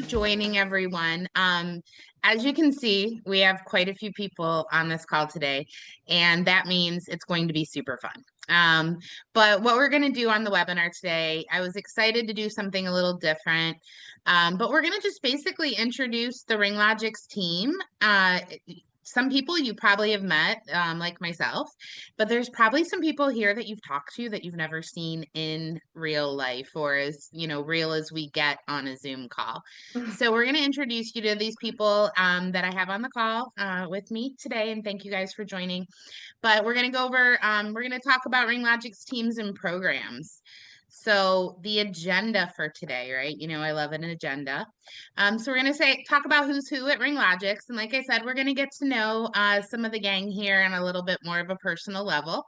joining, everyone. As you can see, we have quite a few people on this call today, and that means it's going to be super fun. But what we're going to do on the webinar today, I was excited to do something a little different, but we're going to just basically introduce the RingLogix team. Some people you probably have met, like myself, but there's probably some people here that you've talked to that you've never seen in real life, or as real as we get on a Zoom call. So we're going to introduce you to these people that I have on the call with me today, and thank you guys for joining. But we're going to go over, we're going to talk about RingLogix teams and programs. So the agenda for today, right? I love an agenda. So we're going to talk about who's who at RingLogix. And like I said, we're going to get to know some of the gang here on a little bit more of a personal level.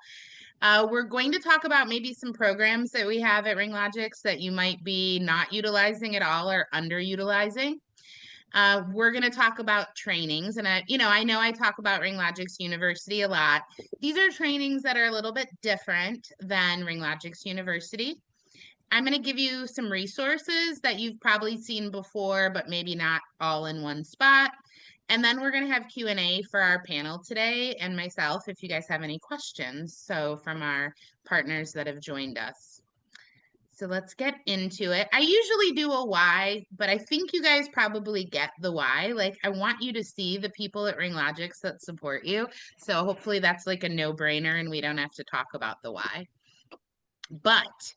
We're going to talk about maybe some programs that we have at RingLogix that you might be not utilizing at all or underutilizing. We're going to talk about trainings, and I know I talk about RingLogix University a lot. These are trainings that are a little bit different than RingLogix University. I'm going to give you some resources that you've probably seen before, but maybe not all in one spot. And then we're going to have Q&A for our panel today and myself if you guys have any questions. So from our partners that have joined us. So let's get into it. I usually do a why, but I think you guys probably get the why. Like, I want you to see the people at RingLogix that support you. So hopefully that's like a no-brainer and we don't have to talk about the why. But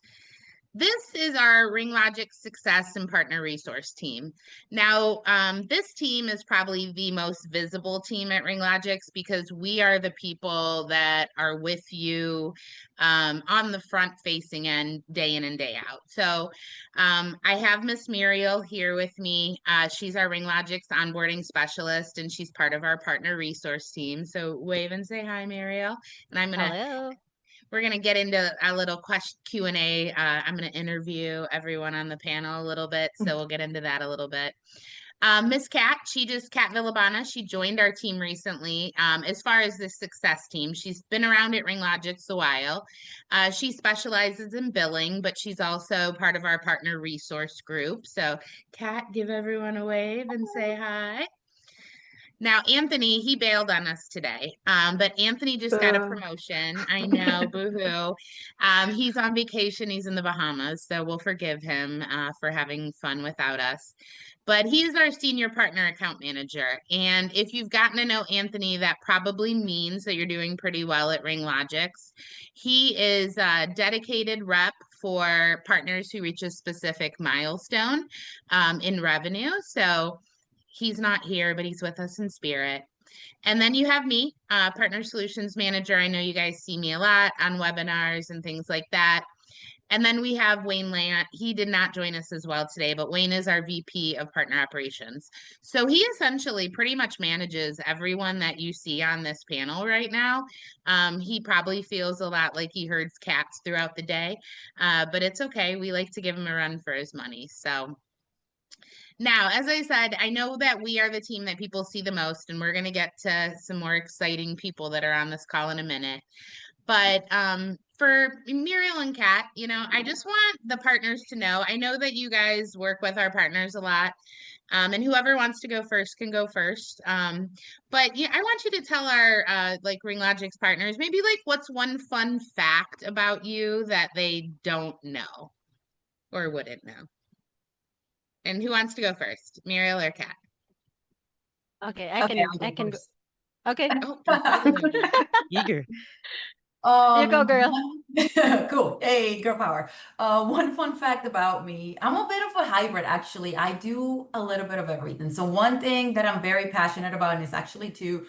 this is our RingLogix Success and Partner Resource Team. Now, this team is probably the most visible team at RingLogix because we are the people that are with you on the front-facing end, day in and day out. So I have Miss Muriel here with me. She's our RingLogix onboarding specialist, and she's part of our Partner Resource Team. So wave and say hi, Muriel. And I'm going to... Hello. We're going to get into a little Q&A. I'm going to interview everyone on the panel a little bit, so we'll get into that a little bit. Miss Kat, Kat Villabana, she joined our team recently. As far as the success team, she's been around at RingLogix a while. She specializes in billing, but she's also part of our partner resource group. So Kat, give everyone a wave and say hi. Now, Anthony, he bailed on us today, but Anthony just got a promotion. I know, boo-hoo. He's on vacation. He's in the Bahamas, so we'll forgive him for having fun without us. But he's our senior partner account manager. And if you've gotten to know Anthony, that probably means that you're doing pretty well at RingLogix. He is a dedicated rep for partners who reach a specific milestone in revenue. So he's not here, but he's with us in spirit. And then you have me, Partner Solutions Manager. I know you guys see me a lot on webinars and things like that. And then we have Wayne Lant. He did not join us as well today, but Wayne is our VP of Partner Operations. So he essentially pretty much manages everyone that you see on this panel right now. He probably feels a lot like he herds cats throughout the day, but it's okay. We like to give him a run for his money. So now, as I said, I know that we are the team that people see the most, and we're going to get to some more exciting people that are on this call in a minute. But for Muriel and Kat, I just want the partners to know. I know that you guys work with our partners a lot, and whoever wants to go first can go first. But yeah, I want you to tell our RingLogix partners maybe what's one fun fact about you that they don't know or wouldn't know. And who wants to go first, Muriel or Kat? Okay, I can go. Okay. Eager. You go, girl. Cool. Hey, girl power. One fun fact about me, I'm a bit of a hybrid, actually. I do a little bit of everything. So one thing that I'm very passionate about is actually to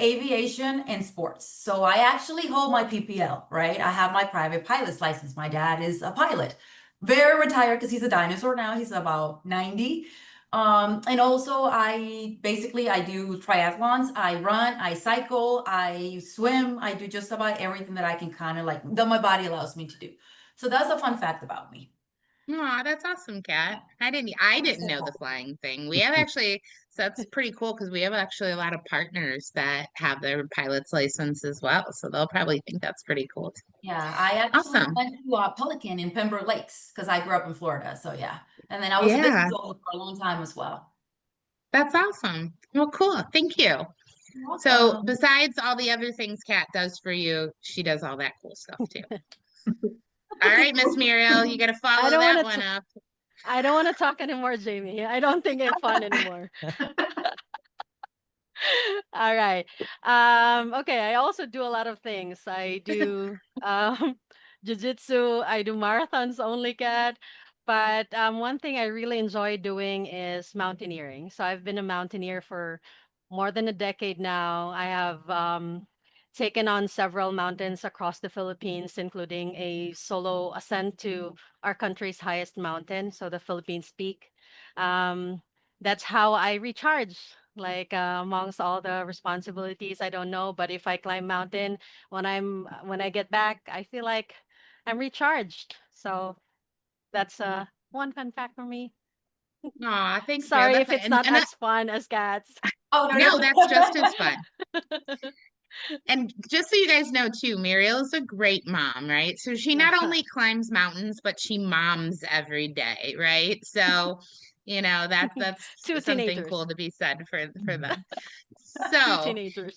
aviation and sports. So I actually hold my PPL, right? I have my private pilot's license. My dad is a pilot. Very retired because he's a dinosaur now. He's about 90. And also I do triathlons, I run, I cycle, I swim, I do just about everything that I can that my body allows me to do. So that's a fun fact about me. Oh, that's awesome, Kat. I didn't know the flying thing. We have actually, so that's pretty cool because we have actually a lot of partners that have their pilot's license as well. So they'll probably think that's pretty cool. Yeah, I actually went to Pelican in Pembroke Lakes because I grew up in Florida. So yeah. And then I was a business Yeah, owner for a long time as well. that's awesome. Well, cool. Thank you. You're So welcome. besides all the other things Kat does for you, she does all that cool stuff too. All right, Miss Muriel, you got to follow don't that wanna one up. I don't want to talk anymore, Jamie. I don't think I'm fun anymore. All right. Okay, I also do a lot of things. I do jiu-jitsu, I do marathons only, Kat. But one thing I really enjoy doing is mountaineering. So I've been a mountaineer for more than a decade now. I have taken on several mountains across the Philippines, including a solo ascent to our country's highest mountain, so the Philippines Peak. Um, that's how I recharge. Like amongst all the responsibilities, I don't know, but if I climb mountain when I get back, I feel like I'm recharged. So that's one fun fact for me. Aw, thanks, Muriel. Sorry That's if it's and, not and as fun as cats. Oh, no, that's just as fun. And just so you guys know too, Muriel's a great mom, right? So she not only climbs mountains, but she moms every day, right? So, that's Two something teenagers. cool to be said for them. Two So, teenagers.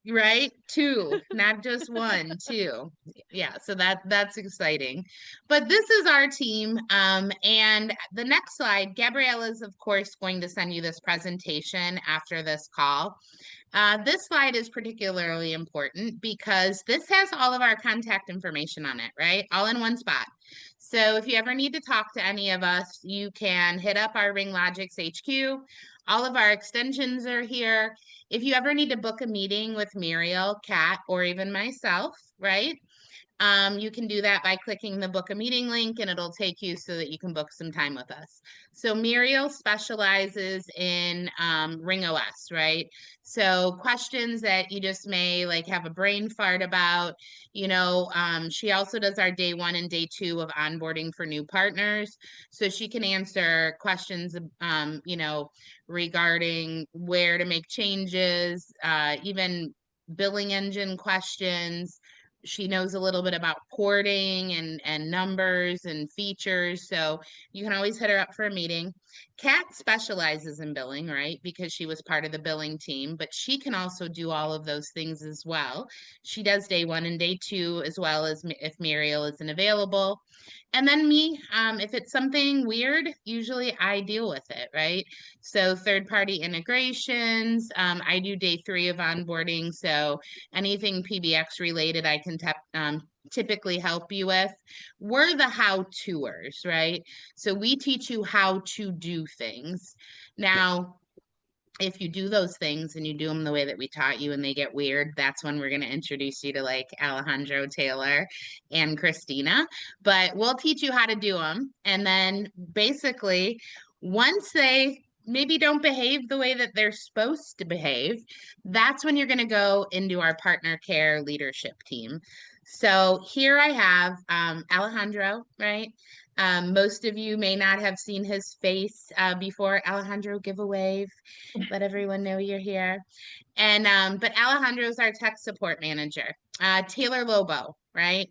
right? Two, not just one, two. Yeah, so that's exciting. But this is our team. And the next slide, Gabriella is of course going to send you this presentation after this call. This slide is particularly important because this has all of our contact information on it, right? All in one spot. So if you ever need to talk to any of us, you can hit up our RingLogix HQ. All of our extensions are here. If you ever need to book a meeting with Muriel, Kat, or even myself, right? You can do that by clicking the book a meeting link and it'll take you so that you can book some time with us. So Muriel specializes in Ring OS, right? So questions that you just may like have a brain fart about, she also does our day 1 and day 2 of onboarding for new partners. So she can answer questions, regarding where to make changes, even billing engine questions. She knows a little bit about porting and numbers and features. So you can always hit her up for a meeting. Kat specializes in billing, right? Because she was part of the billing team, but she can also do all of those things as well. She does day 1 and day 2, as well as if Muriel isn't available. And then me, if it's something weird, usually I deal with it, right? So third-party integrations, I do day 3 of onboarding. So anything PBX related, I can typically help you with. We're the how-toers, right? So we teach you how to do things. Now, if you do those things and you do them the way that we taught you and they get weird, that's when we're going to introduce you to like Alejandro, Taylor, and Christina. But we'll teach you how to do them. And then basically, once they maybe don't behave the way that they're supposed to behave, that's when you're going to go into our partner care leadership team. So here I have Alejandro, right? Most of you may not have seen his face before. Alejandro, give a wave. Let everyone know you're here. And but Alejandro's our tech support manager. Taylor Lobo, right?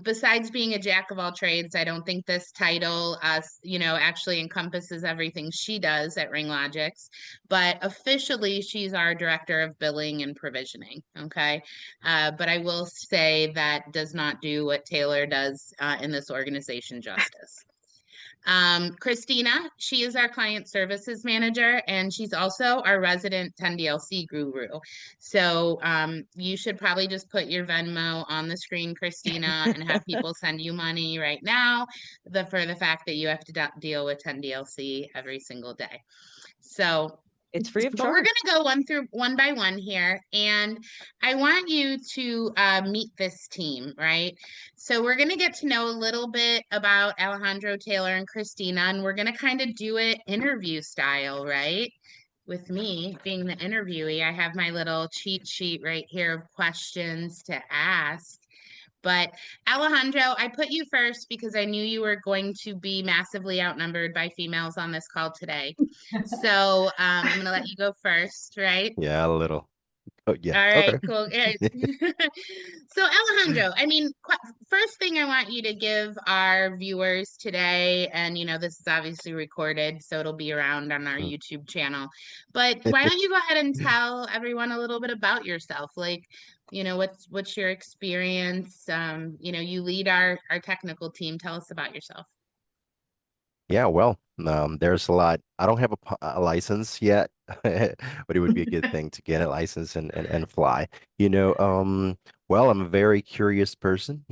Besides being a jack of all trades, I don't think this title, actually encompasses everything she does at RingLogix. But officially, she's our director of billing and provisioning. Okay, but I will say that does not do what Taylor does in this organization justice. Christina, she is our client services manager, and she's also our resident 10DLC guru. So you should probably just put your Venmo on the screen, Christina, and have people send you money right now for the fact that you have to deal with 10DLC every single day. So It's free of but we're charge. going to go one by one here, and I want you to meet this team, right? So we're going to get to know a little bit about Alejandro, Taylor, and Christina, and we're going to kind of do it interview style, right? With me being the interviewee, I have my little cheat sheet right here of questions to ask. But Alejandro, I put you first because I knew you were going to be massively outnumbered by females on this call today. So I'm going to let you go first, right? Yeah, a little. Oh, yeah. All right, Okay. cool. Yeah. So Alejandro, I mean, first thing I want you to give our viewers today, and this is obviously recorded, so it'll be around on our Mm. YouTube channel. But why don't you go ahead and tell everyone a little bit about yourself? Like, what's your experience? You lead our technical team. Tell us about yourself. Yeah, well, there's a lot. I don't have a license yet, but it would be a good thing to get a license and fly. You know, well, I'm a very curious person,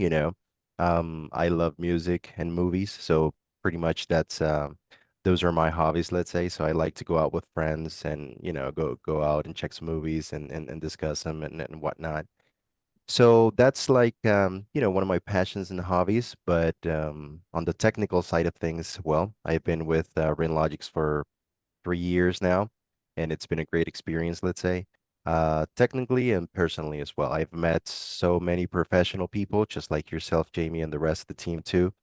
I love music and movies, so pretty much those are my hobbies, let's say. So I like to go out with friends and, go out and check some movies and discuss them and whatnot. So that's like one of my passions and hobbies. But on the technical side of things, well, I've been with RingLogix for 3 years now, and it's been a great experience, let's say, technically and personally as well. I've met so many professional people, just like yourself, Jamie, and the rest of the team too.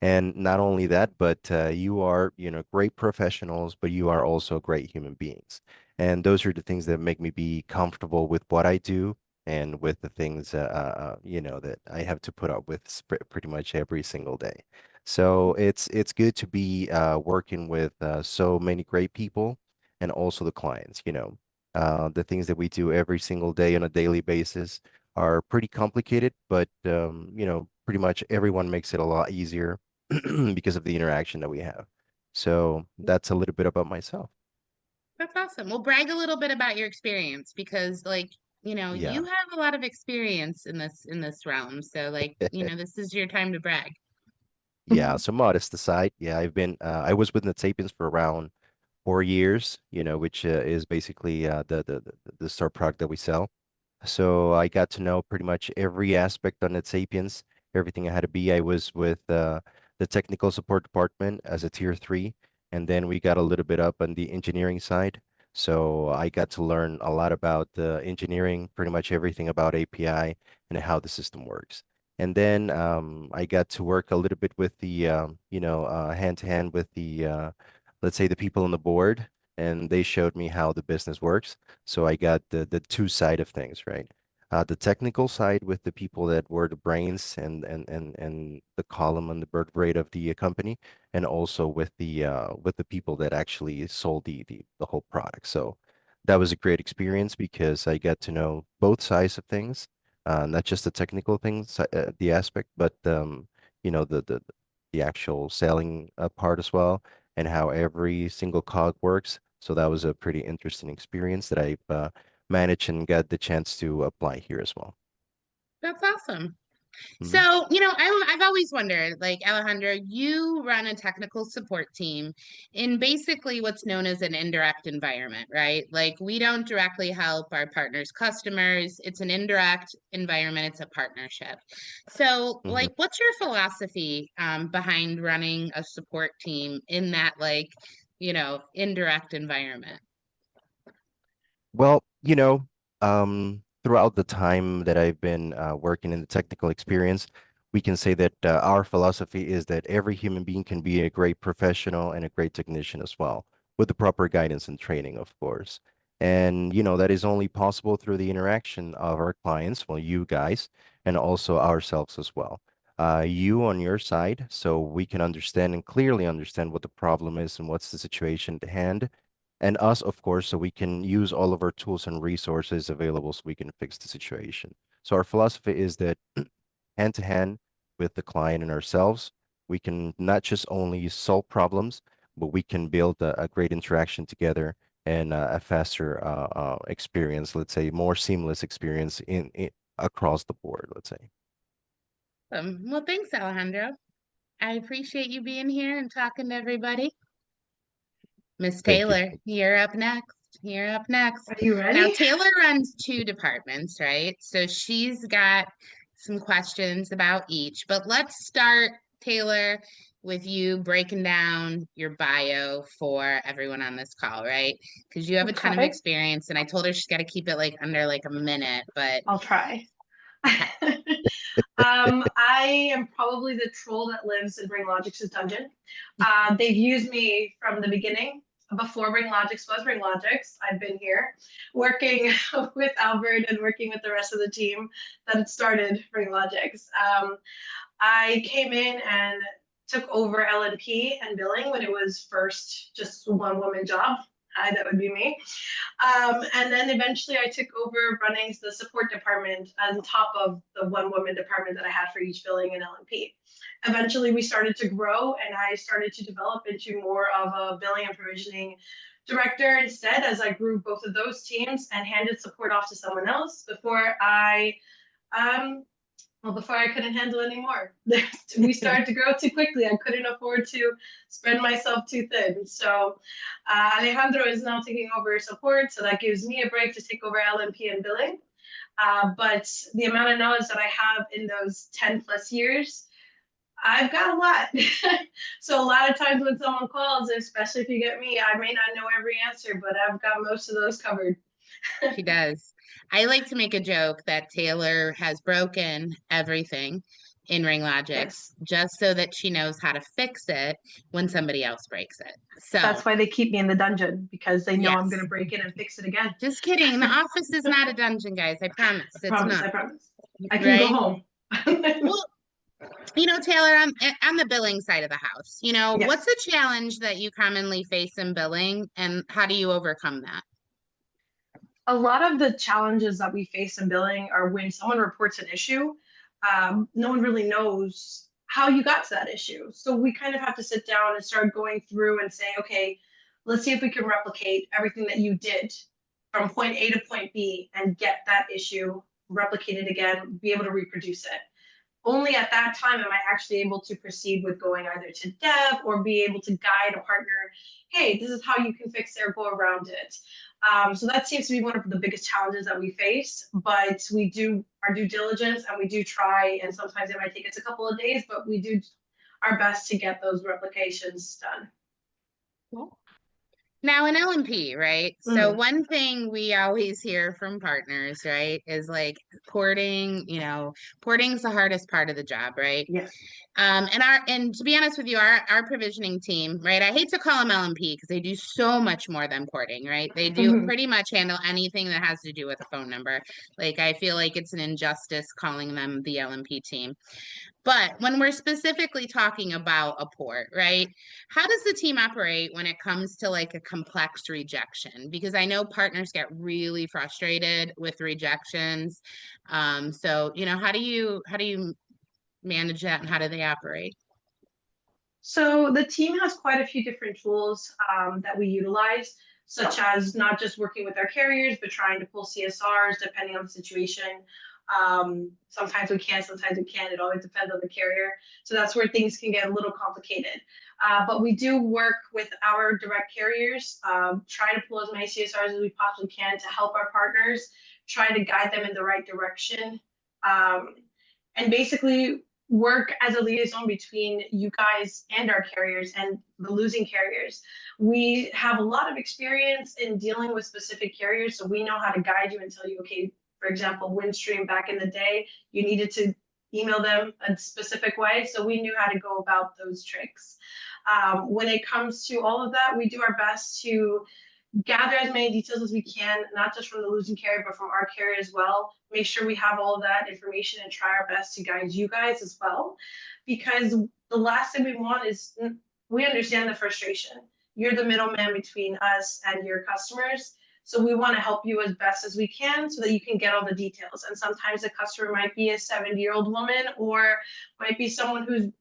And not only that, but you are, great professionals, but you are also great human beings. And those are the things that make me be comfortable with what I do and with the things, that I have to put up with pretty much every single day. So it's good to be working with so many great people and also the clients, the things that we do every single day on a daily basis are pretty complicated, but pretty much everyone makes it a lot easier because of the interaction that we have. So that's a little bit about myself. That's awesome. Well, brag a little bit about your experience because you Yeah. have a lot of experience in this realm. So this is your time to brag. Yeah. So modest aside, yeah, I was with NetSapiens for around 4 years, which is basically the store product that we sell. So I got to know pretty much every aspect on NetSapiens, everything I had to be. I was with the technical support department as a tier 3, and then we got a little bit up on the engineering side. So I got to learn a lot about the engineering, pretty much everything about API and how the system works. And then I got to work a little bit with the, hand to hand with let's say, the people on the board, and they showed me how the business works. So I got the two side of things, right? The technical side with the people that were the brains and the column and the vertebrae of the company, and also with the people that actually sold the whole product. So that was a great experience because I got to know both sides of things, not just the technical things, the aspect, but the actual selling part as well, and how every single cog works. So that was a pretty interesting experience that I've managed and got the chance to apply here as well. That's awesome. So, Mhm. I've always wondered, like Alejandro, you run a technical support team in basically what's known as an indirect environment, right? Like we don't directly help our partners' customers. It's an indirect environment. It's a partnership. So, Mhm. what's your philosophy behind running a support team in that, indirect environment? Well, throughout the time that I've been working in the technical experience, we can say that our philosophy is that every human being can be a great professional and a great technician as well, with the proper guidance and training, of course. And, that is only possible through the interaction of our clients, well, you guys, and also ourselves as well. You on your side, so we can understand and clearly understand what the problem is and what's the situation at hand, and us, of course, so we can use all of our tools and resources available so we can fix the situation. So our philosophy is that hand to hand with the client and ourselves, we can not just only solve problems, but we can build a great interaction together and a faster experience, let's say, more seamless experience in across the board, let's say. Well, thanks, Alejandro. I appreciate you being here and talking to everybody. Miss Thank you. Taylor, you're up next. You're up next. Are you Now, ready? Taylor runs two departments, right? So she's got some questions about each. But let's start, Taylor, with you breaking down your bio for everyone on this call, right? Because you have a ton of Okay, experience, and I told her she's got to keep it under like a minute, but I'll try. okay. I am probably the troll that lives in RingLogix's dungeon. They've used me from the beginning. before RingLogix was RingLogix, I've been here working with Albert and working with the rest of the team that started RingLogix. I came in and took over LNP and billing when it was first just one woman job. Hi, that would be me. And then eventually I took over running the support department on top of the one woman department that I had for each billing and LNP. Eventually we started to grow and I started to develop into more of a billing and provisioning director instead, as I grew both of those teams and handed support off to someone else before I couldn't handle anymore. We started to grow too quickly. I couldn't afford to spread myself too thin. So Alejandro is now taking over support, so that gives me a break to take over LNP and billing. But the amount of knowledge that I have in those 10 plus years, I've got a lot. So a lot of times when someone calls, especially if you get me, I may not know every answer, but I've got most of those covered. She does. I like to make a joke that Taylor has broken everything in RingLogix Yes. just so that she knows how to fix it when somebody else breaks it. So That's why they keep me in the dungeon, because they know I'm Yes. going to break it and fix it again. Just kidding. The office is not a dungeon, guys. I promise. It's I not. promise. I can go Right? home. Well, Taylor, on the billing side of the house, Yes. what's the challenge that you commonly face in billing and how do you overcome that? A lot of the challenges that we face in billing are when someone reports an issue, no one really knows how you got to that issue. So we kind of have to sit down and start going through and say, okay, let's see if we can replicate everything that you did from point A to point B and get that issue replicated again, be able to reproduce it. Only at that time am I actually able to proceed with going either to dev or be able to guide a partner, hey, this is how you can fix it or go around it. So that seems to be one of the biggest challenges that we face, but we do our due diligence and we do try, and sometimes it might take us a couple of days, but we do our best to get those replications done. Cool. Now in LNP, right? So one thing we always hear from partners, right, is like porting, porting's the hardest part of the job, right? Yes. And to be honest with you, our provisioning team, right? I hate to call them LNP because they do so much more than porting, right? They do pretty much handle anything that has to do with a phone number. Like I feel like it's an injustice calling them the LNP team. But when we're specifically talking about a port, right? How does the team operate when it comes to like a complex rejection? Because I know partners get really frustrated with rejections. So, how do you manage that and how do they operate? So the team has quite a few different tools that we utilize, such as not just working with our carriers, but trying to pull CSRs depending on the situation. Sometimes we can, sometimes we can't. It always depends on the carrier. So that's where things can get a little complicated. But we do work with our direct carriers, try to pull as many CSRs as we possibly can to help our partners, try to guide them in the right direction. And basically work as a liaison between you guys and our carriers and the losing carriers. We have a lot of experience in dealing with specific carriers, so we know how to guide you and tell you, okay, for example, Windstream back in the day, you needed to email them a specific way, so we knew how to go about those tricks. When it comes to all of that, we do our best to gather as many details as we can, not just from the losing carrier, but from our carrier as well. Make sure we have all of that information and try our best to guide you guys as well. Because the last thing we want is, we understand the frustration. You're the middleman between us and your customers. So we want to help you as best as we can so that you can get all the details. And sometimes the customer might be a 70-year-old woman or might be someone who's,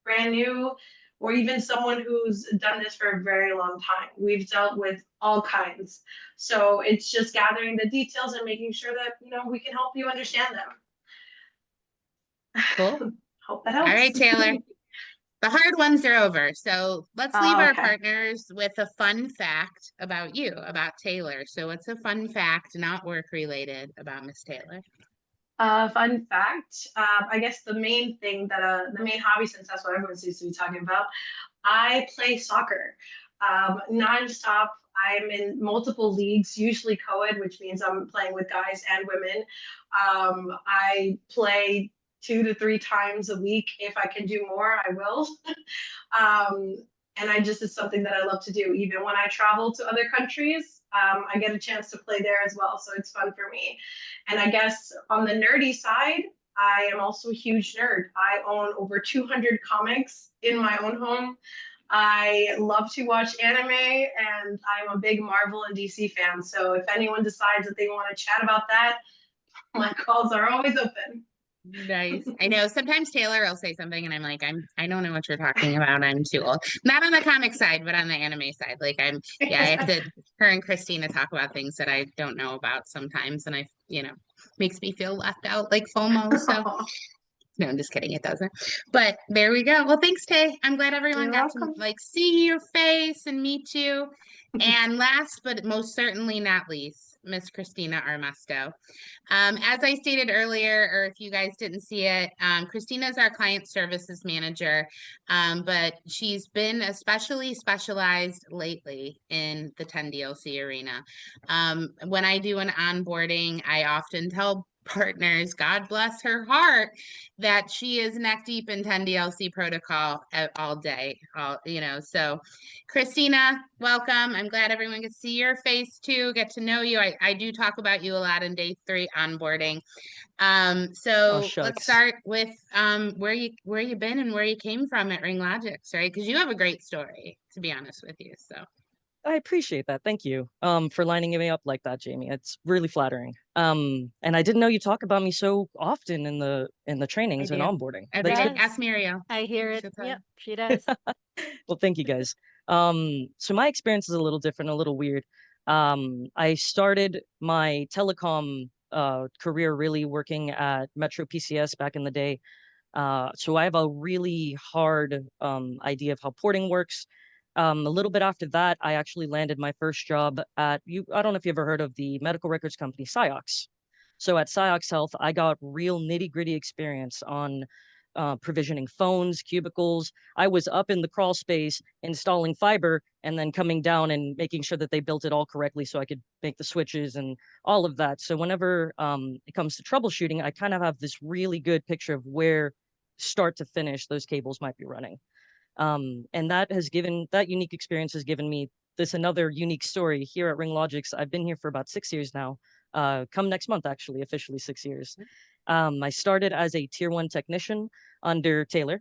brand new, or even someone who's done this for a very long time. We've dealt with all kinds. So it's just gathering the details and making sure that, we can help you understand them. Cool. Hope that helps. All right, Taylor. The hard ones are over. So let's leave our Okay. partners with a fun fact about you, about Taylor. So what's a fun fact, not work related, about Miss Taylor? Fun fact, I guess the main thing that, the main hobby, since that's what everyone seems to be talking about, I play soccer nonstop. I'm in multiple leagues, usually co-ed, which means I'm playing with guys and women. I play 2 to 3 times a week. If I can do more, I will. And it's something that I love to do. Even when I travel to other countries, I get a chance to play there as well. So it's fun for me. And I guess on the nerdy side, I am also a huge nerd. I own over 200 comics in my own home. I love to watch anime, and I'm a big Marvel and DC fan. So if anyone decides that they want to chat about that, my calls are always open. Nice. I know sometimes Taylor will say something and I'm like, I don't know what you're talking about. I'm too old. Not on the comic side, but on the anime side. Like I have to, her and Christina talk about things that I don't know about sometimes. And makes me feel left out, like FOMO. So no, I'm just kidding. It doesn't. But there we go. Well, thanks, Tay. I'm glad everyone You're got welcome. to see your face and meet you. And last but most certainly not least, Miss Christina Armesto. As I stated earlier, or if you guys didn't see it, Christina is our client services manager, but she's been especially specialized lately in the 10DLC arena. When I do an onboarding, I often tell partners, God bless her heart, that she is neck deep in 10DLC protocol all day. So Christina, welcome. I'm glad everyone can see your face too, get to know you. I do talk about you a lot in day 3 onboarding. So let's start with where you been and where you came from at RingLogix, right? Because you have a great story, to be honest with you. So I appreciate that. Thank you for lining me up like that, Jamie. It's really flattering. And I didn't know you talk about me so often in the trainings and onboarding. Every That's day. good. Ask Muriel. I hear it. Yep, she does. Well, thank you guys. So my experience is a little different, a little weird. I started my telecom career really working at Metro PCS back in the day. So I have a really hard idea of how porting works. A little bit after that, I actually landed my first job at I don't know if you ever heard of the medical records company Ciox. So at Ciox Health, I got real nitty-gritty experience on provisioning phones, cubicles. I was up in the crawl space installing fiber and then coming down and making sure that they built it all correctly so I could make the switches and all of that. So whenever it comes to troubleshooting, I kind of have this really good picture of where start to finish those cables might be running. And that unique experience has given me another unique story here at RingLogix. I've been here for about 6 years now. Come next month, actually, officially 6 years. I started as a tier 1 technician under Taylor.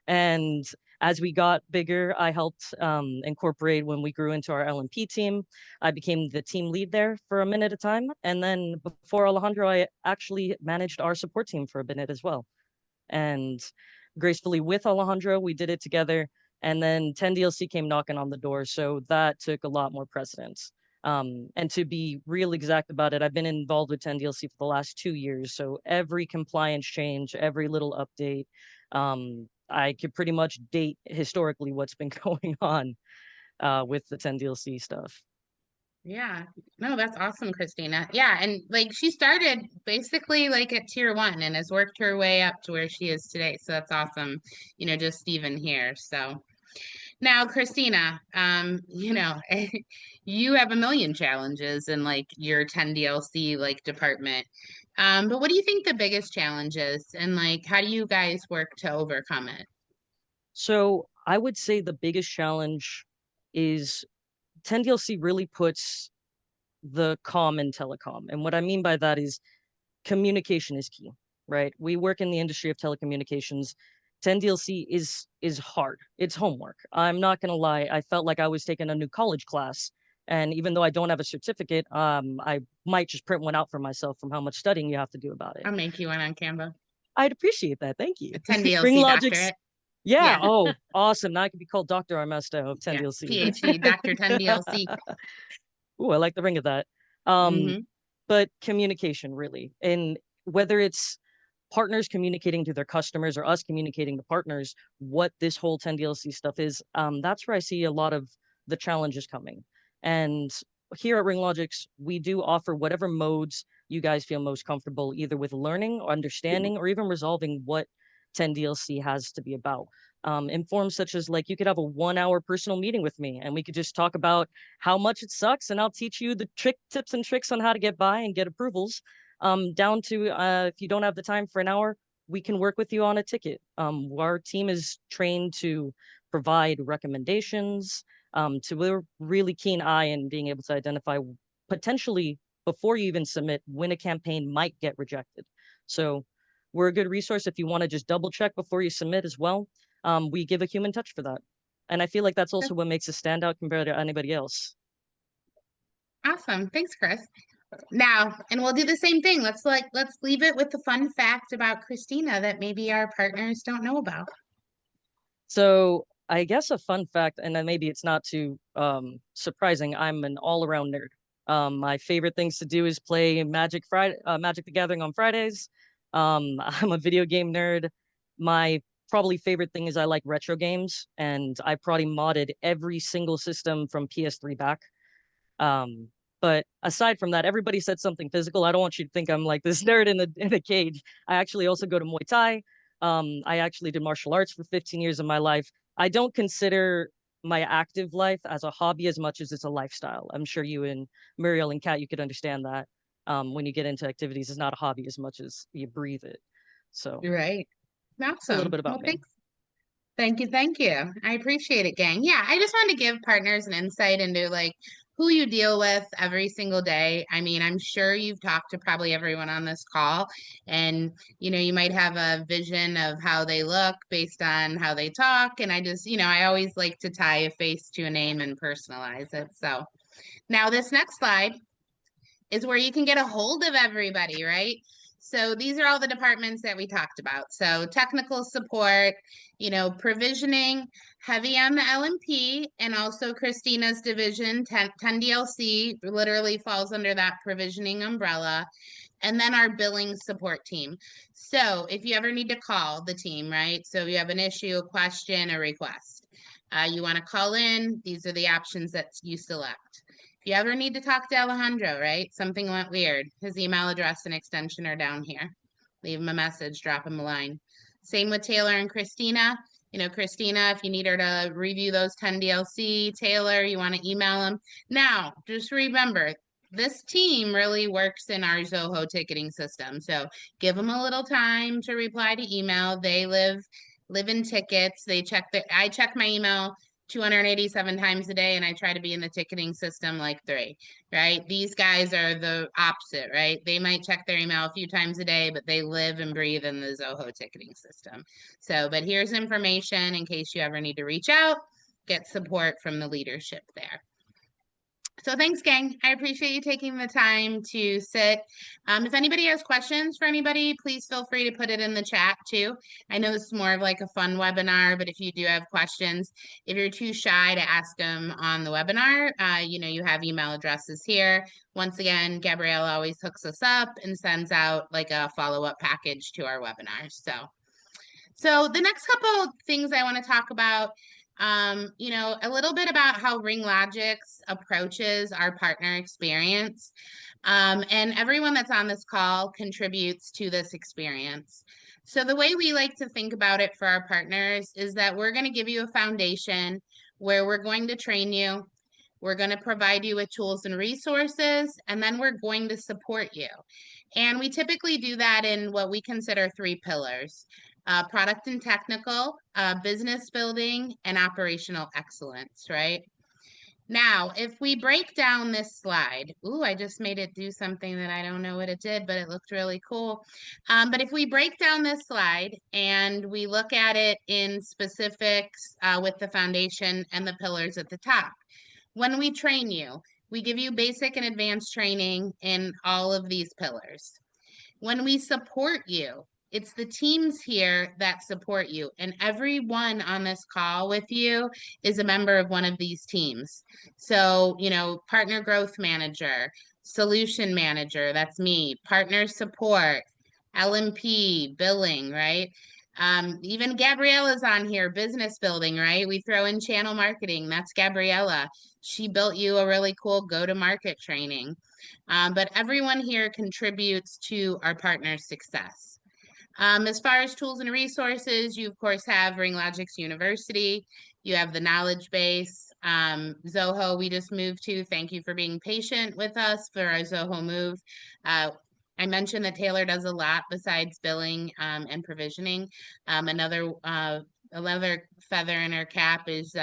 And as we got bigger, I helped incorporate when we grew into our LNP team. I became the team lead there for a minute at a time. And then before Alejandro, I actually managed our support team for a minute as well. And gracefully with Alejandro, we did it together. And then 10DLC came knocking on the door. So that took a lot more precedence. And to be real exact about it, I've been involved with 10DLC for the last 2 years. So every compliance change, every little update, I could pretty much date historically what's been going on with the 10DLC stuff. Yeah, no, that's awesome, Christina. Yeah, and like she started basically like at tier 1 and has worked her way up to where she is today. So that's awesome, just even here. So now, Christina, you have a million challenges in like your 10DLC like department. But what do you think the biggest challenge is, and like how do you guys work to overcome it? So I would say the biggest challenge is 10DLC really puts the comm in telecom. And what I mean by that is communication is key, right? We work in the industry of telecommunications. 10DLC is hard. It's homework. I'm not gonna lie. I felt like I was taking a new college class. And even though I don't have a certificate, I might just print one out for myself from how much studying you have to do about it. I'll make you one on Canva. I'd appreciate that. Thank you. A 10DLC RingLogix. doctorate. Yeah. Oh, awesome. Now I can be called Dr. Armesto of 10DLC. Yeah, PhD, Dr. 10DLC. Ooh, I like the ring of that. But communication, really. And whether it's partners communicating to their customers or us communicating to partners what this whole 10DLC stuff is, that's where I see a lot of the challenges coming. And here at RingLogix, we do offer whatever modes you guys feel most comfortable, either with learning or understanding or even resolving what 10DLC has to be about. In forms such as like you could have a 1-hour personal meeting with me and we could just talk about how much it sucks and I'll teach you the tips and tricks on how to get by and get approvals, down to if you don't have the time for an hour, we can work with you on a ticket. Our team is trained to provide recommendations, to a really keen eye and being able to identify potentially before you even submit when a campaign might get rejected. So we're a good resource if you want to just double check before you submit as well. We give a human touch for that. And I feel like that's also what makes us stand out compared to anybody else. Awesome. Thanks, Chris. Now, and we'll do the same thing. Let's leave it with the fun fact about Christina that maybe our partners don't know about. So I guess a fun fact, and then maybe it's not too surprising, I'm an all-around nerd. My favorite things to do is play Magic the Gathering on Fridays. I'm a video game nerd. My probably favorite thing is I like retro games, and I probably modded every single system from PS3 back. But aside from that, everybody said something physical. I don't want you to think I'm like this nerd in a cage. I actually also go to Muay Thai. I actually did martial arts for 15 years of my life. I don't consider my active life as a hobby as much as it's a lifestyle. I'm sure you and Muriel and Kat, you could understand that. When you get into activities, it's not a hobby as much as you breathe it. So Right. that's a little Awesome. bit about Well, me. thanks. Thank you. Thank you. I appreciate it, gang. Yeah, I just wanted to give partners an insight into like who you deal with every single day. I mean, I'm sure you've talked to probably everyone on this call, and you might have a vision of how they look based on how they talk. And I just, I always like to tie a face to a name and personalize it. So now this next slide is where you can get a hold of everybody, right? So these are all the departments that we talked about. So technical support, provisioning, heavy on the LNP, and also Christina's division, 10 DLC, literally falls under that provisioning umbrella. And then our billing support team. So if you ever need to call the team, right? So you have an issue, a question, a request. You want to call in, these are the options that you select. If you ever need to talk to Alejandro, right? Something went weird. His email address and extension are down here. Leave him a message, drop him a line. Same with Taylor and Christina. Christina, if you need her to review those 10 DLC, Taylor, you want to email them. Now, just remember, this team really works in our Zoho ticketing system. So give them a little time to reply to email. They live in tickets. I check my email 287 times a day, and I try to be in the ticketing system like 3, right? These guys are the opposite, right? They might check their email a few times a day, but they live and breathe in the Zoho ticketing system. So, but here's information in case you ever need to reach out, get support from the leadership there. So thanks, gang. I appreciate you taking the time to sit. If anybody has questions for anybody, please feel free to put it in the chat too. I know this is more of like a fun webinar, but if you do have questions, if you're too shy to ask them on the webinar, you have email addresses here. Once again, Gabrielle always hooks us up and sends out like a follow-up package to our webinars. So the next couple of things I want to talk about, a little bit about how RingLogix approaches our partner experience. And everyone that's on this call contributes to this experience. So the way we like to think about it for our partners is that we're going to give you a foundation where we're going to train you. We're going to provide you with tools and resources, and then we're going to support you. And we typically do that in what we consider 3 pillars. Product and technical, business building, and operational excellence, right? Now, if we break down this slide, I just made it do something that I don't know what it did, but it looked really cool. But if we break down this slide and we look at it in specifics with the foundation and the pillars at the top, when we train you, we give you basic and advanced training in all of these pillars. When we support you, it's the teams here that support you. And everyone on this call with you is a member of one of these teams. So, partner growth manager, solution manager, that's me, partner support, LNP, billing, right? Even Gabriella's on here, business building, right? We throw in channel marketing. That's Gabriella. She built you a really cool go-to-market training. But everyone here contributes to our partner's success. As far as tools and resources, you of course have RingLogix University. You have the knowledge base. Zoho, we just moved to. Thank you for being patient with us for our Zoho move. I mentioned that Taylor does a lot besides billing and provisioning. Another another feather in her cap is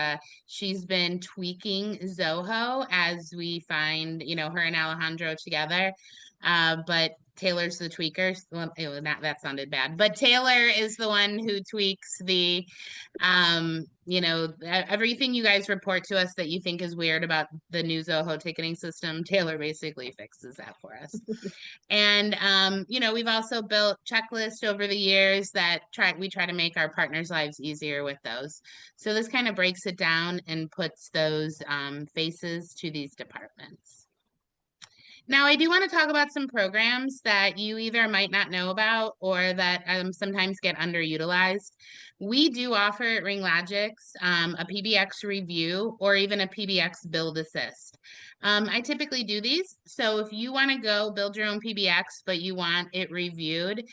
she's been tweaking Zoho as we find, her and Alejandro together. But Taylor's the tweaker. Well, that sounded bad, but Taylor is the one who tweaks the, everything you guys report to us that you think is weird about the new Zoho ticketing system. Taylor basically fixes that for us. And, we've also built checklists over the years that we try to make our partners' lives easier with those. So this kind of breaks it down and puts those faces to these departments. Now, I do want to talk about some programs that you either might not know about or that sometimes get underutilized. We do offer at RingLogix a PBX Review or even a PBX Build Assist. I typically do these. So if you want to go build your own PBX, but you want it reviewed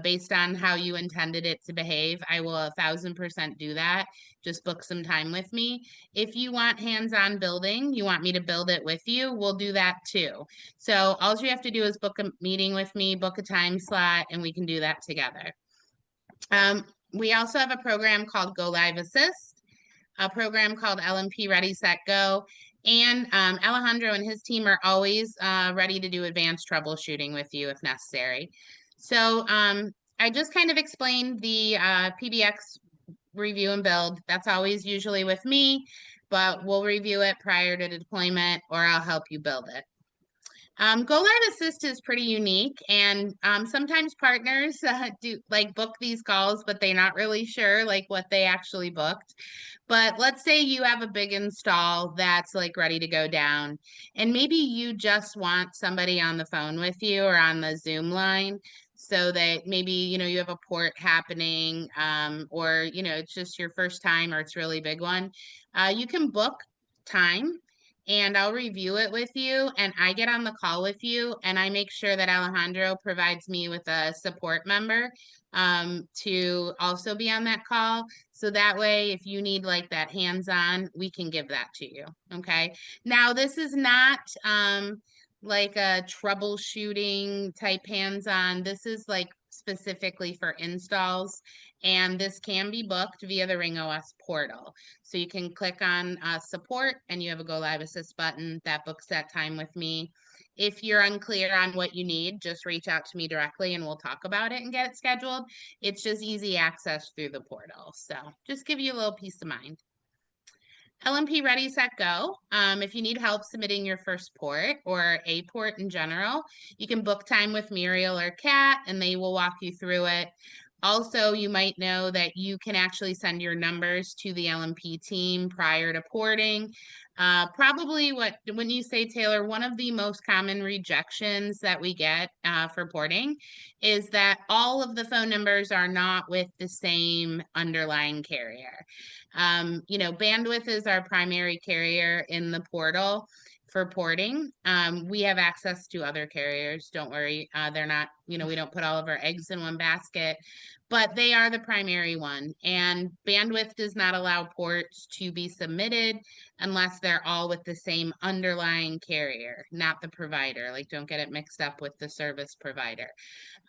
based on how you intended it to behave, I will 1000% do that. Just book some time with me. If you want hands-on building, you want me to build it with you, we'll do that too. So all you have to do is book a meeting with me, book a time slot, and we can do that together. We also have a program called Go Live Assist, a program called LNP Ready-Set-Go, and Alejandro and his team are always ready to do advanced troubleshooting with you if necessary. So I just kind of explained the PBX review and build. That's always usually with me, but we'll review it prior to the deployment or I'll help you build it. Go Live Assist is pretty unique, and sometimes partners do book these calls, but they're not really sure what they actually booked. But let's say you have a big install that's ready to go down, and maybe you just want somebody on the phone with you or on the Zoom line, so that maybe you have a port happening, or it's just your first time or it's a really big one. You can book time. And I'll review it with you, and I get on the call with you, and I make sure that Alejandro provides me with a support member to also be on that call. So that way, if you need that hands-on, we can give that to you. Okay. Now, this is not like a troubleshooting type hands-on. This is specifically for installs, and this can be booked via the RingOS portal. So you can click on support and you have a Go Live Assist button that books that time with me. If you're unclear on what you need, just reach out to me directly and we'll talk about it and get it scheduled. It's just easy access through the portal. So just give you a little peace of mind. LNP Ready-Set-Go. If you need help submitting your first port or a port in general, you can book time with Muriel or Kat and they will walk you through it. Also, you might know that you can actually send your numbers to the LNP team prior to porting. Probably when you say, Taylor, one of the most common rejections that we get for porting is that all of the phone numbers are not with the same underlying carrier. Bandwidth is our primary carrier in the portal for porting. We have access to other carriers. Don't worry. They're not, we don't put all of our eggs in one basket, but they are the primary one. And Bandwidth does not allow ports to be submitted unless they're all with the same underlying carrier, not the provider. Don't get it mixed up with the service provider.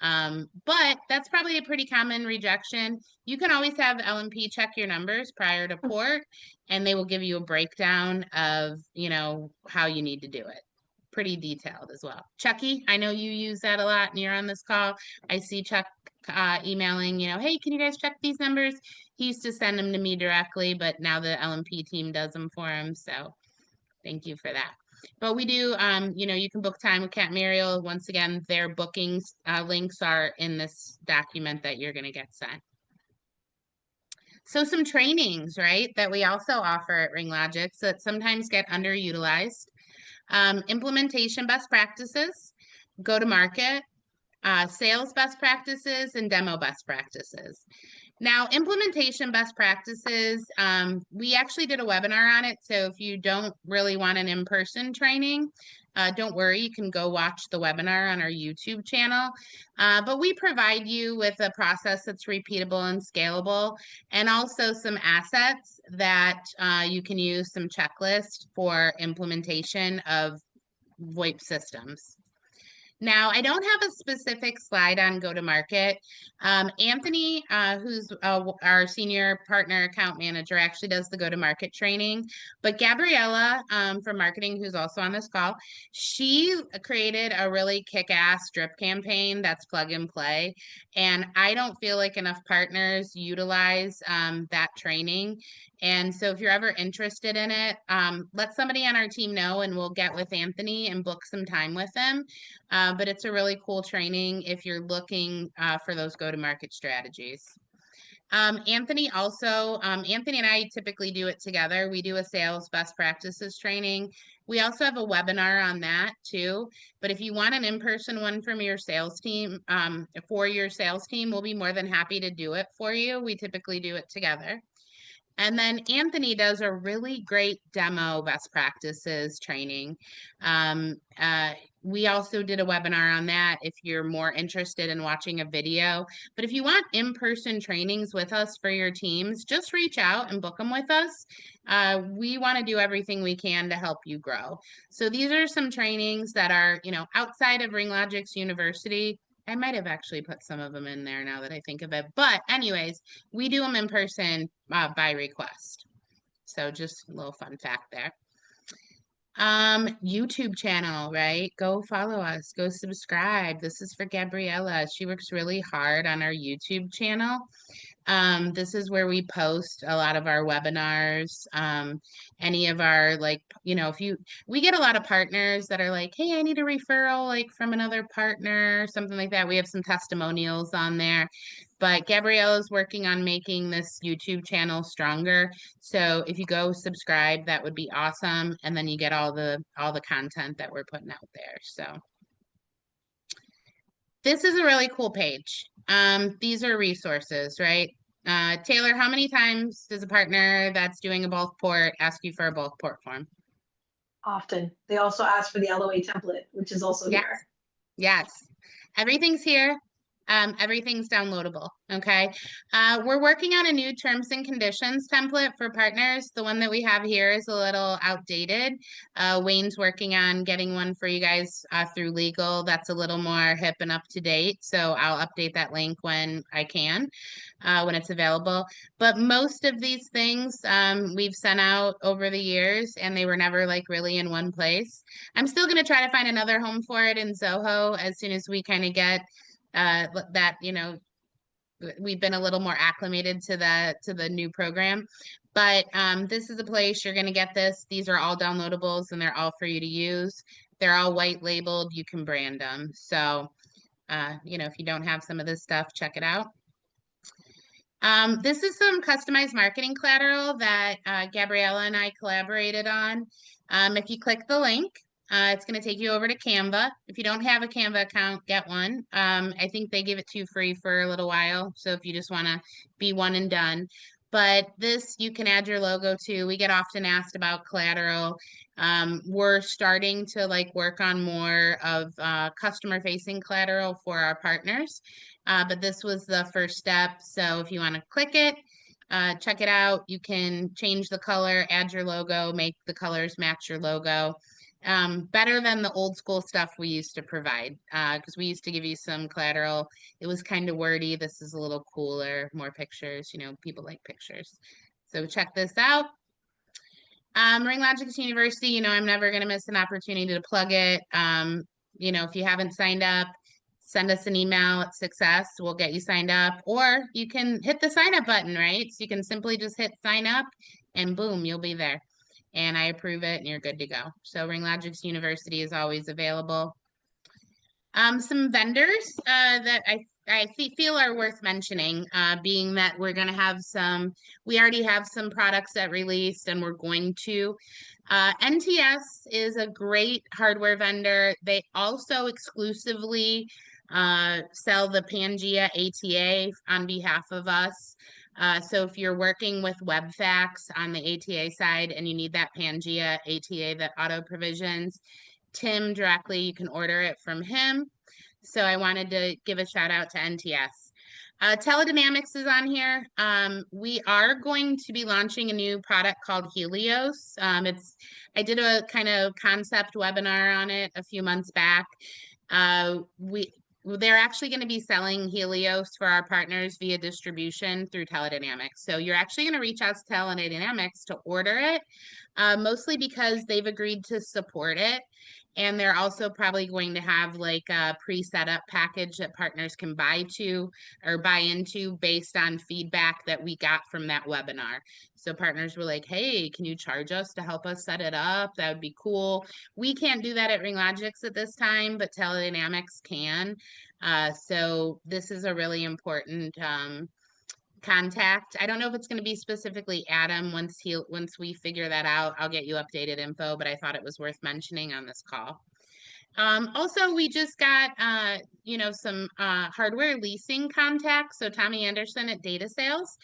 But that's probably a pretty common rejection. You can always have LNP check your numbers prior to port, and they will give you a breakdown of, how you need to do it. Pretty detailed as well. Chucky, I know you use that a lot and you're on this call. I see Chuck emailing, hey, can you guys check these numbers? He used to send them to me directly, but now the LNP team does them for him. So thank you for that. But we do, you can book time with Kat Muriel. Once again, their bookings links are in this document that you're going to get sent. So some trainings, right, that we also offer at RingLogix that sometimes get underutilized. Implementation best practices, go-to-market, sales best practices, and demo best practices. Now, implementation best practices, we actually did a webinar on it. So if you don't really want an in-person training, don't worry, you can go watch the webinar on our YouTube channel. But we provide you with a process that's repeatable and scalable, and also some assets that you can use, some checklists for implementation of VoIP systems. Now, I don't have a specific slide on go-to-market. Anthony, who's our senior partner account manager, actually does the go-to-market training. But Gabriella from marketing, who's also on this call, she created a really kick-ass drip campaign that's plug and play. And I don't feel like enough partners utilize that training. And so if you're ever interested in it, let somebody on our team know and we'll get with Anthony and book some time with him. But it's a really cool training if you're looking for those go-to-market strategies. Anthony and I typically do it together. We do a sales best practices training. We also have a webinar on that too. But if you want an in-person one from your sales team, for your sales team, we'll be more than happy to do it for you. We typically do it together. And then Anthony does a really great demo best practices training. We also did a webinar on that if you're more interested in watching a video. But if you want in-person trainings with us for your teams, just reach out and book them with us. We want to do everything we can to help you grow. So these are some trainings that are, outside of RingLogix University. I might have actually put some of them in there now that I think of it. But anyways, we do them in person by request. So just a little fun fact there. YouTube channel, right? Go follow us. Go subscribe. This is for Gabriella. She works really hard on our YouTube channel. This is where we post a lot of our webinars, any of our, we get a lot of partners that are like, hey, I need a referral, from another partner, something like that. We have some testimonials on there, but Gabriella's working on making this YouTube channel stronger. So if you go subscribe, that would be awesome. And then you get all the content that we're putting out there. So this is a really cool page. These are resources, right? Taylor, how many times does a partner that's doing a bulk port ask you for a bulk port form? Often. They also ask for the LOA template, which is also here. Yes. Everything's here. Everything's downloadable. Okay. We're working on a new terms and conditions template for partners. The one that we have here is a little outdated. Wayne's working on getting one for you guys through legal that's a little more hip and up to date. So I'll update that link when I can, when it's available. But most of these things we've sent out over the years and they were never really in one place. I'm still going to try to find another home for it in Zoho as soon as we kind of get that, we've been a little more acclimated to the new program, but this is a place you're going to get this. These are all downloadables and they're all for you to use. They're all white labeled. You can brand them. So, if you don't have some of this stuff, check it out. This is some customized marketing collateral that Gabriella and I collaborated on. If you click the link, it's going to take you over to Canva. If you don't have a Canva account, get one. I think they give it to you free for a little while. So if you just want to be one and done. But this, you can add your logo to. We get often asked about collateral. We're starting to work on more of customer-facing collateral for our partners. But this was the first step. So if you want to click it, check it out. You can change the color, add your logo, make the colors match your logo. Better than the old school stuff we used to provide, because we used to give you some collateral. It was kind of wordy. This is a little cooler, more pictures. People like pictures. So check this out. RingLogix University, I'm never going to miss an opportunity to plug it. If you haven't signed up, send us an email at success. We'll get you signed up, or you can hit the sign up button, right? So you can simply just hit sign up and boom, you'll be there. And I approve it and you're good to go. So RingLogix University is always available. Some vendors that I feel are worth mentioning, being that we're going to have we already have some products that released and we're going to. NTS is a great hardware vendor. They also exclusively sell the Pangea ATA on behalf of us. So if you're working with WebFax on the ATA side and you need that Pangea ATA that auto provisions, Tim directly, you can order it from him. So I wanted to give a shout out to NTS. Teledynamics is on here. We are going to be launching a new product called Helios. I did a kind of concept webinar on it a few months back. They're actually going to be selling Helios for our partners via distribution through Teledynamics. So you're actually going to reach out to Teledynamics to order it, mostly because they've agreed to support it. And they're also probably going to have like a pre-set up package that partners can buy into based on feedback that we got from that webinar. So partners were like, hey, can you charge us to help us set it up? That would be cool. We can't do that at RingLogix at this time, but Teledynamics can. So this is a really important contact. I don't know if it's going to be specifically Adam. Once we figure that out, I'll get you updated info, but I thought it was worth mentioning on this call. Also, we just got, some hardware leasing contacts. So Tommy Anderson at Data Sales,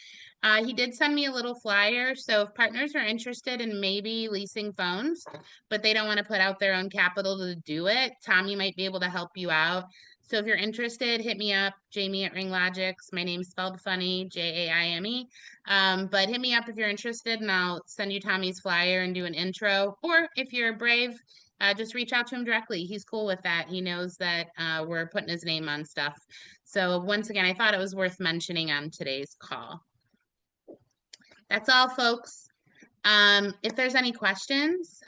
he did send me a little flyer. So if partners are interested in maybe leasing phones, but they don't want to put out their own capital to do it, Tommy might be able to help you out. So if you're interested, hit me up, Jamie at RingLogix. My name's spelled funny, Jaime. But hit me up if you're interested, and I'll send you Tommy's flyer and do an intro. Or if you're brave, just reach out to him directly. He's cool with that. He knows that we're putting his name on stuff. So once again, I thought it was worth mentioning on today's call. That's all, folks. If there's any questions,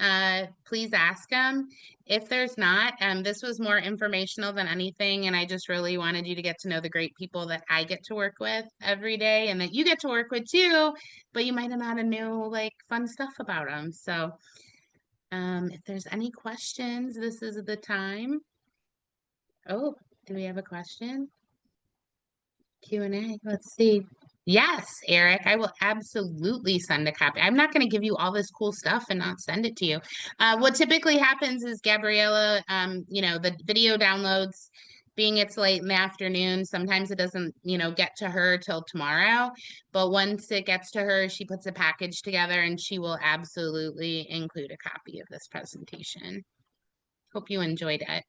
please ask them. If there's not, this was more informational than anything, and I just really wanted you to get to know the great people that I get to work with every day and that you get to work with too, but you might not have known like fun stuff about them. So if there's any questions, this is the time. Oh, do we have a question? Q&A, let's see. Yes, Eric, I will absolutely send a copy. I'm not going to give you all this cool stuff and not send it to you. What typically happens is Gabriella, the video downloads, being it's late in the afternoon, sometimes it doesn't, get to her till tomorrow. But once it gets to her, she puts a package together and she will absolutely include a copy of this presentation. Hope you enjoyed it.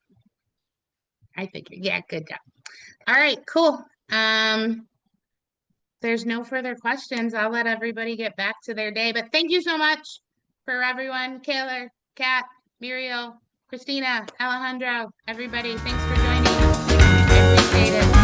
I figured, yeah, good job. All right, cool. There's no further questions. I'll let everybody get back to their day. But thank you so much for everyone. Kaylor, Kat, Muriel, Christina, Alejandro, everybody. Thanks for joining. I appreciate it.